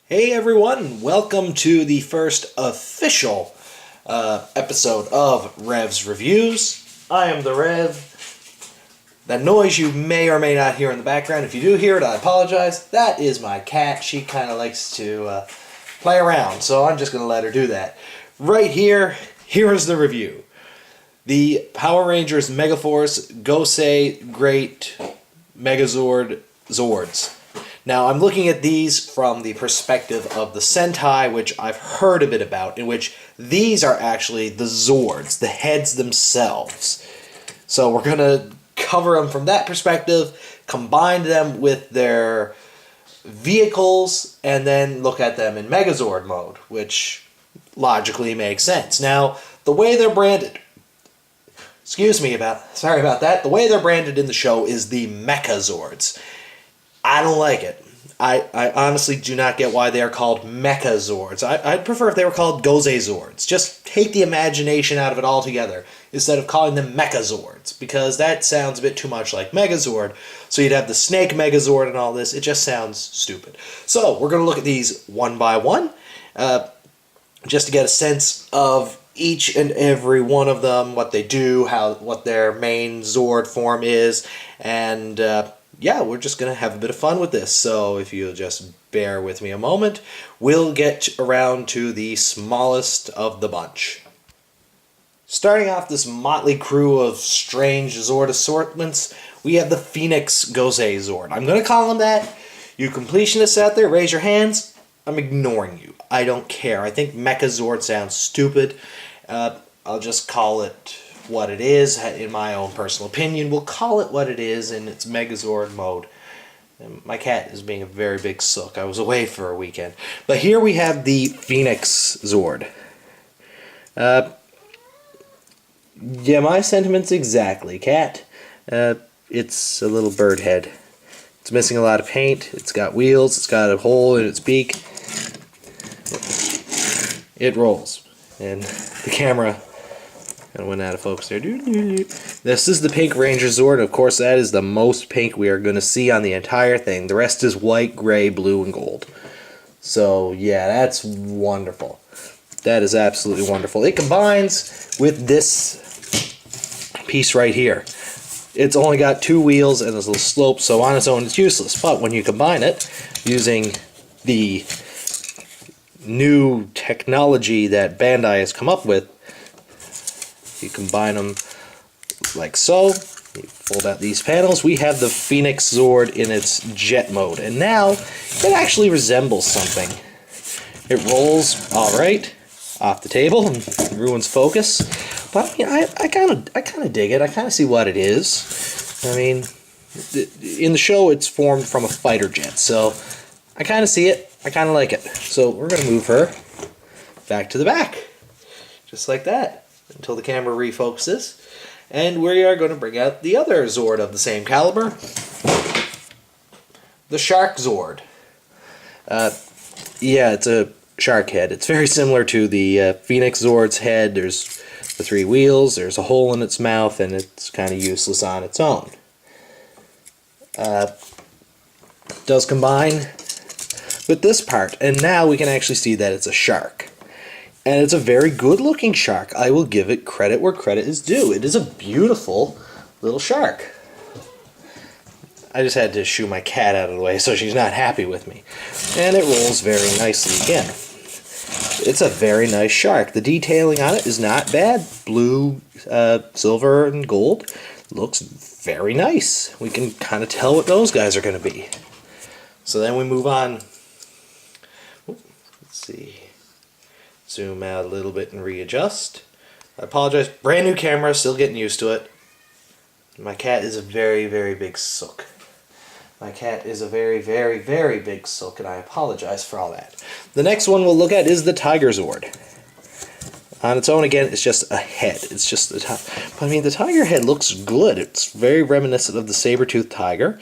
Hey everyone, welcome to the first official episode of Rev's Reviews. I am the Rev. That noise you may or may not hear in the background, if you do hear it, I apologize. That is my cat. She kind of likes to play around, so I'm just going to let her do that. Right here, here is the review. The Power Rangers Megaforce Gosei Great Megazord Zords. Now, I'm looking at these from the perspective of the Sentai, which I've heard a bit about, in which these are actually the Zords, the heads themselves. So we're going to cover them from that perspective, combine them with their vehicles, and then look at them in Megazord mode, which logically makes sense. Now, the way they're branded... sorry about that. The way they're branded in the show is the Mechazords. I don't like it. I honestly do not get why they are called Megazords. I'd prefer if they were called Gosei Zords. Just take the imagination out of it altogether instead of calling them Mechazords, because that sounds a bit too much like Megazord. So you'd have the Snake Megazord and all this. It just sounds stupid. So we're going to look at these one by one, just to get a sense of each and every one of them, what they do, what their main Zord form is, and yeah, we're just going to have a bit of fun with this. So if you'll just bear with me a moment, we'll get around to the smallest of the bunch. Starting off this motley crew of strange Zord assortments, we have the Phoenix Gosei Zord. I'm going to call them that. You completionists out there, raise your hands. I'm ignoring you. I don't care. I think Megazord sounds stupid. I'll just call it what it is, in my own personal opinion. We'll call it what it is in its Megazord mode. And my cat is being a very big sook. I was away for a weekend. But here we have the Phoenix Zord. Yeah, my sentiments exactly, cat. It's a little bird head. It's missing a lot of paint. It's got wheels. It's got a hole in its beak. It rolls. And the camera kind of went out of focus there. This is the Pink Ranger Zord. Of course, that is the most pink we are going to see on the entire thing. The rest is white, gray, blue, and gold. So, yeah, that's wonderful. That is absolutely wonderful. It combines with this piece right here. It's only got two wheels and this little slope, so on its own it's useless. But when you combine it using the new technology that Bandai has come up with, you combine them like so. You fold out these panels. We have the Phoenix Zord in its jet mode, and now it actually resembles something. It rolls all right off the table and ruins focus, but I mean, I kind of dig it. I kind of see what it is. I mean, in the show it's formed from a fighter jet, so I kind of see it. I kind of like it. So we're going to move her back to the back, just like that, until the camera refocuses. And we are going to bring out the other Zord of the same caliber, the Shark Zord. Yeah, it's a shark head. It's very similar to the Phoenix Zord's head. There's the three wheels, there's a hole in its mouth, and it's kind of useless on its own. Does combine with this part, and now we can actually see that it's a shark. And it's a very good looking shark. I will give it credit where credit is due. It is a beautiful little shark. I just had to shoo my cat out of the way so she's not happy with me. And it rolls very nicely again. It's a very nice shark. The detailing on it is not bad. Blue, silver, and gold. Looks very nice. We can kind of tell what those guys are going to be. So then we move on. Let's see. Zoom out a little bit and readjust. I apologize. Brand new camera, still getting used to it. My cat is a very, very big sook. My cat is a very, very, very big sook, and I apologize for all that. The next one we'll look at is the Tiger Zord. On its own, again, it's just a head. It's just the top. But I mean, the tiger head looks good. It's very reminiscent of the saber-toothed tiger.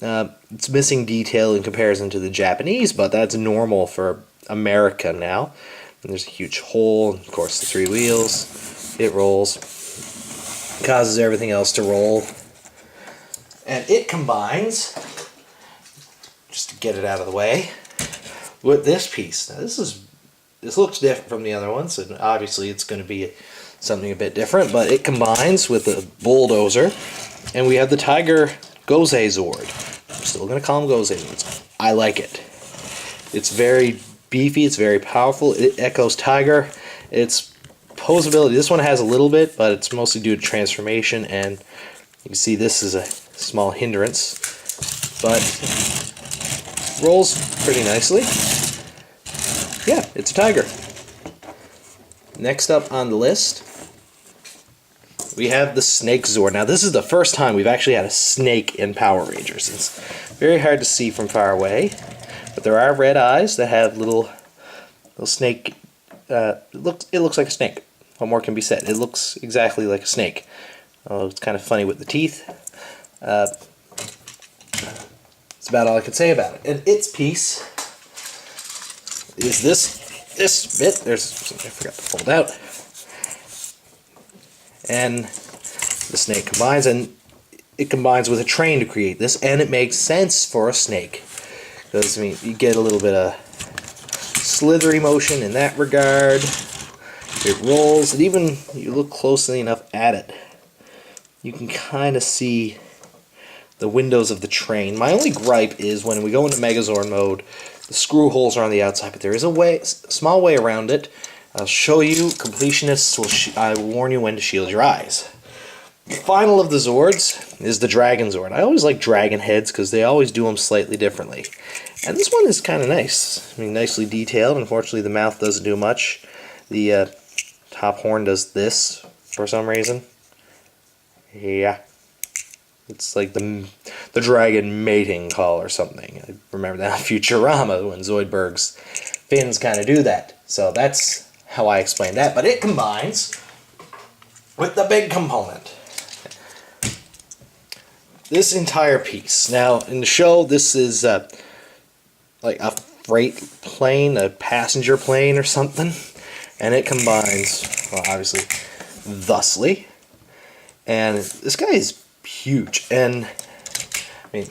It's missing detail in comparison to the Japanese, but that's normal for America now. And there's a huge hole, of course the three wheels, it rolls, causes everything else to roll, and it combines, just to get it out of the way, with this piece. Now this looks different from the other ones, and obviously it's going to be something a bit different, but it combines with the bulldozer, and we have the Tiger Gosei Zord. I'm still going to call them Gosei Zords. I like it. It's very beefy, it's very powerful, it echoes Tiger. Its posability, this one has a little bit, but it's mostly due to transformation, and you can see this is a small hindrance, but rolls pretty nicely. Yeah, it's a Tiger. Next up on the list, we have the Snake Zord. Now this is the first time we've actually had a snake in Power Rangers. It's very hard to see from far away, but there are red eyes that have little snake. It looks like a snake. What more can be said? It looks exactly like a snake. Oh, it's kind of funny with the teeth. That's about all I can say about it. And its piece is this bit. There's something I forgot to fold out. And the snake combines, and it combines with a train to create this, and it makes sense for a snake. Because, I mean, you get a little bit of slithery motion in that regard. It rolls, and even you look closely enough at it, you can kind of see the windows of the train. My only gripe is when we go into Megazord mode, the screw holes are on the outside, but there is a small way around it. I'll show you. Completionists I will warn you when to shield your eyes. The final of the Zords is the Dragon Zord. I always like dragon heads because they always do them slightly differently. And this one is kind of nice. I mean, nicely detailed. Unfortunately, the mouth doesn't do much. The top horn does this for some reason. Yeah. It's like the dragon mating call or something. I remember that on Futurama when Zoidberg's fins kind of do that. So that's how I explain that. But it combines with the big component. This entire piece. Now, in the show, this is like a freight plane, a passenger plane or something. And it combines, well, obviously, thusly. And this guy is huge. And, I mean,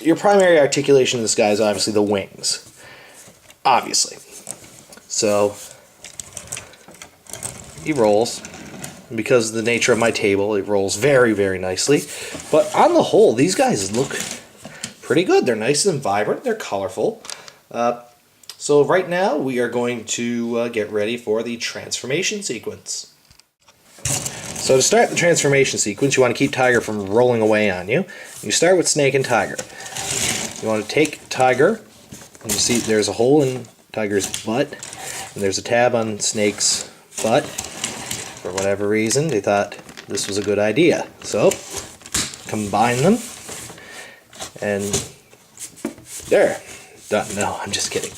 your primary articulation of this guy is obviously the wings. Obviously. So, he rolls. And because of the nature of my table, it rolls very, very nicely. But on the whole, these guys look pretty good. They're nice and vibrant. They're colorful. So right now, we are going to get ready for the transformation sequence. So to start the transformation sequence, you want to keep Tiger from rolling away on you. You start with Snake and Tiger. You want to take Tiger, and you see there's a hole in Tiger's butt, and there's a tab on Snake's butt. For whatever reason, they thought this was a good idea. So, combine them, and there, done. No, I'm just kidding.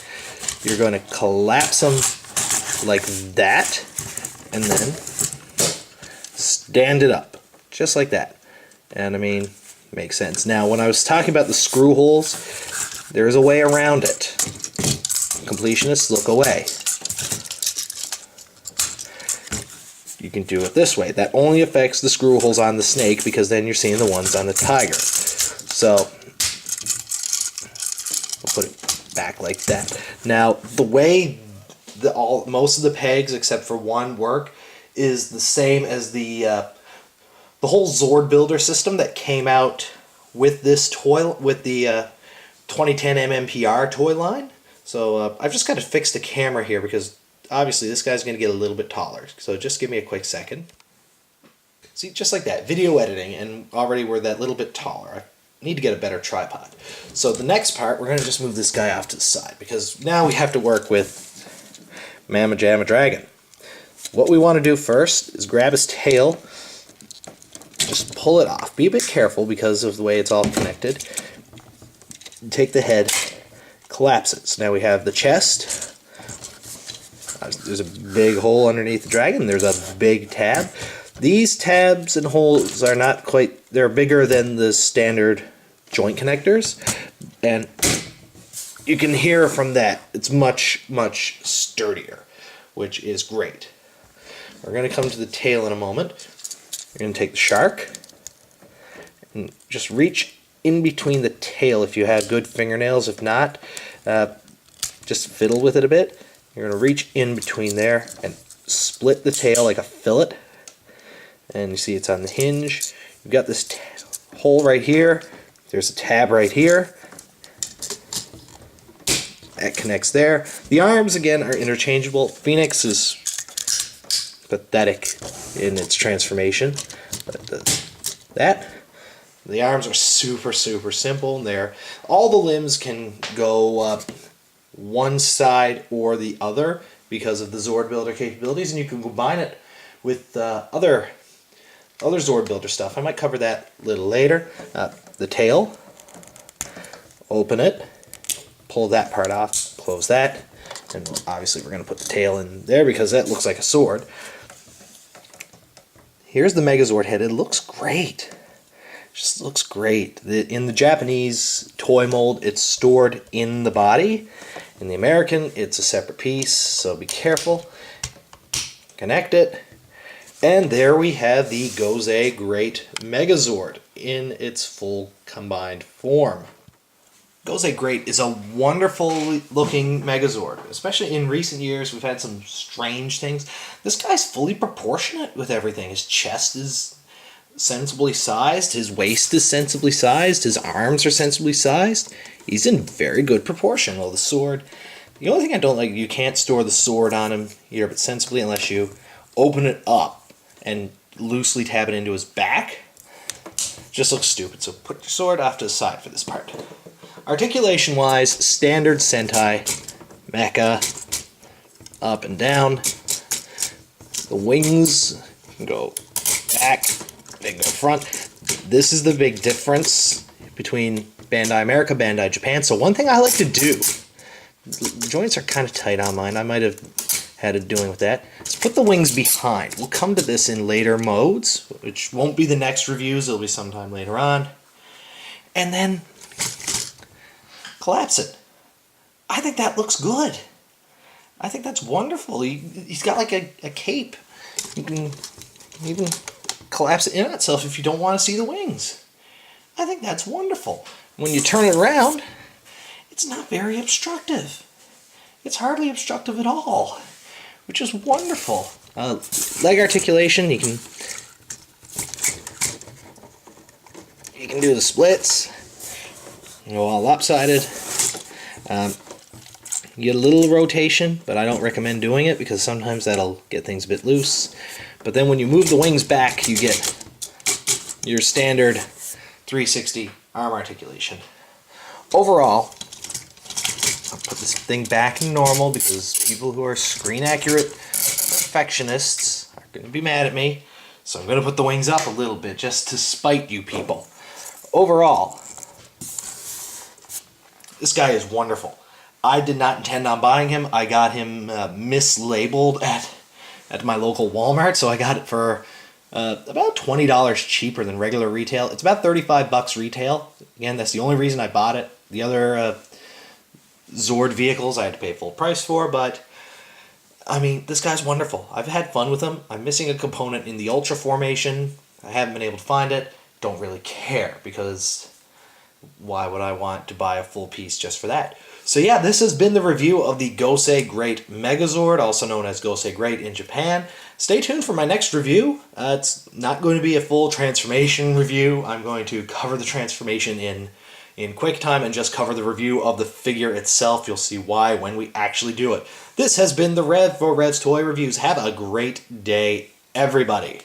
You're going to collapse them like that, and then stand it up, just like that. And I mean, makes sense. Now, when I was talking about the screw holes, there is a way around it. Completionists, look away. You can do it this way. That only affects the screw holes on the Snake, because then you're seeing the ones on the Tiger. So, I'll put it back like that. Now, the way most of the pegs, except for one, work is the same as the whole Zord builder system that came out with this toy, with the 2010 MMPR toy line. So I've just got to fix the camera here because obviously this guy's going to get a little bit taller. So just give me a quick second. See, just like that, video editing, and already we're that little bit taller. I need to get a better tripod. So the next part, we're going to just move this guy off to the side because now we have to work with Mamma Jamma Dragon. What we want to do first is grab his tail, just pull it off. Be a bit careful because of the way it's all connected. Take the head, collapse it. So now we have the chest. There's a big hole underneath the dragon. There's a big tab. These tabs and holes are not quite, they're bigger than the standard joint connectors. And you can hear from that, it's much, much sturdier, which is great. We're going to come to the tail in a moment. You're going to take the shark and just reach in between the tail if you have good fingernails. If not, just fiddle with it a bit. You're going to reach in between there and split the tail like a fillet. And you see it's on the hinge. You've got this hole right here. There's a tab right here. That connects there. The arms, again, are interchangeable. Phoenix is pathetic in its transformation, but it does that. The arms are super simple. And all the limbs can go one side or the other because of the Zord Builder capabilities, and you can combine it with other Zord Builder stuff. I might cover that a little later. The tail, open it, pull that part off, close that, and obviously we're going to put the tail in there because that looks like a sword. Here's the Megazord head. It looks great. Just looks great. In the Japanese toy mold, it's stored in the body. In the American, it's a separate piece, so be careful. Connect it. And there we have the Gosei Great Megazord in its full combined form. Gosei Great is a wonderful looking Megazord. Especially in recent years, we've had some strange things. This guy's fully proportionate with everything. His chest is sensibly sized, his waist is sensibly sized, his arms are sensibly sized. He's in very good proportion. Well, the sword, the only thing I don't like, you can't store the sword on him here, but sensibly, unless you open it up and loosely tab it into his back. Just looks stupid. So put your sword off to the side for this part. Articulation wise, standard Sentai mecha, up and down. The wings can go back, they go front. This is the big difference between Bandai America, Bandai Japan. So one thing I like to do, the joints are kind of tight on mine, I might have had a doing with that, is put the wings behind. We'll come to this in later modes, which won't be the next reviews, it'll be sometime later on. And then collapse it. I think that looks good. I think that's wonderful. He's got like a cape. You can even collapse it in on itself if you don't want to see the wings. I think that's wonderful. When you turn it around, it's not very obstructive. It's hardly obstructive at all, which is wonderful. Leg articulation, you can do the splits. You go all lopsided. You get a little rotation, but I don't recommend doing it because sometimes that'll get things a bit loose. But then when you move the wings back, you get your standard 360 arm articulation. Overall, I'll put this thing back in normal because people who are screen accurate perfectionists are going to be mad at me. So I'm going to put the wings up a little bit just to spite you people. Overall, this guy is wonderful. I did not intend on buying him. I got him mislabeled at my local Walmart, so I got it for about $20 cheaper than regular retail. It's about $35 retail. Again, that's the only reason I bought it. The other Zord vehicles I had to pay full price for, but I mean, this guy's wonderful. I've had fun with him. I'm missing a component in the Ultra formation. I haven't been able to find it. Don't really care because why would I want to buy a full piece just for that? So yeah, this has been the review of the Gosei Great Megazord, also known as Gosei Great in Japan. Stay tuned for my next review. It's not going to be a full transformation review. I'm going to cover the transformation in quick time and just cover the review of the figure itself. You'll see why when we actually do it. This has been the Rev for Rev's Toy Reviews. Have a great day, everybody.